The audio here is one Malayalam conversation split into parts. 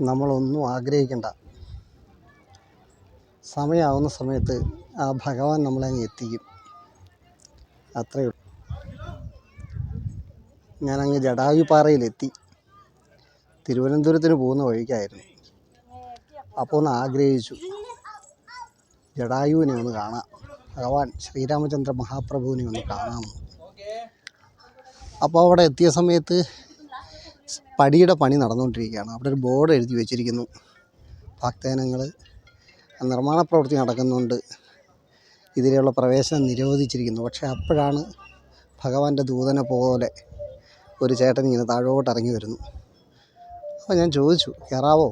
നമ്മളൊന്നും ആഗ്രഹിക്കണ്ട. സമയമാവുന്ന സമയത്ത് ആ ഭഗവാൻ നമ്മളെ അങ്ങ് എത്തിക്കും. അത്രയേ ഉള്ളൂ. ഞാനങ്ങ് ജടായുപ്പാറയിലെത്തി. തിരുവനന്തപുരത്തിന് പോകുന്ന വഴിക്കായിരുന്നു. അപ്പോൾ ഒന്ന് ആഗ്രഹിച്ചു ജടായുവിനെ ഒന്ന് കാണാം, ഭഗവാൻ ശ്രീരാമചന്ദ്ര മഹാപ്രഭുവിനെ ഒന്ന് കാണാമെന്ന്. അപ്പോൾ അവിടെ എത്തിയ സമയത്ത് പടിയുടെ പണി നടന്നുകൊണ്ടിരിക്കുകയാണ്. അവിടെ ഒരു ബോർഡ് എഴുതി വെച്ചിരിക്കുന്നു, ഭക്തജനങ്ങൾ നിർമ്മാണ പ്രവൃത്തി നടക്കുന്നുണ്ട്, ഇതിലുള്ള പ്രവേശനം നിരോധിച്ചിരിക്കുന്നു. പക്ഷേ അപ്പോഴാണ് ഭഗവാന്റെ ദൂതനെ പോലെ ഒരു ചേട്ടൻ ഇങ്ങനെ താഴോട്ട് ഇറങ്ങി വരുന്നു. അപ്പോൾ ഞാൻ ചോദിച്ചു, കയറാവോ?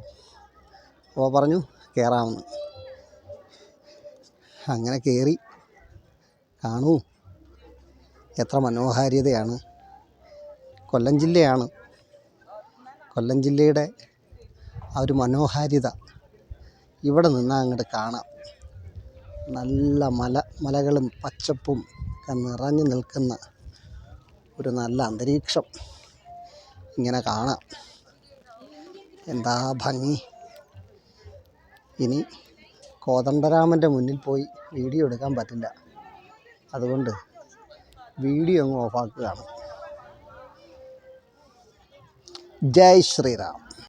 അപ്പോൾ പറഞ്ഞു കയറാമെന്ന്. അങ്ങനെ കയറി. കാണൂ, എത്ര മനോഹാരിതയാണ്. കൊല്ലം ജില്ലയാണ്. കൊല്ലം ജില്ലയുടെ ആ ഒരു മനോഹാരിത ഇവിടെ നിന്നാൽ അങ്ങോട്ട് കാണാം. നല്ല മലകളും പച്ചപ്പും ഒക്കെ നിറഞ്ഞു നിൽക്കുന്ന ഒരു നല്ല അന്തരീക്ഷം ഇങ്ങനെ കാണാം. എന്താ ഭംഗി. ഇനി കോദണ്ഡരാമൻ്റെ മുന്നിൽ പോയി വീഡിയോ എടുക്കാൻ പറ്റില്ല, അതുകൊണ്ട് വീഡിയോ അങ്ങ് ഓഫാക്കുകയാണ്. ജയ് ശ്രീറാം.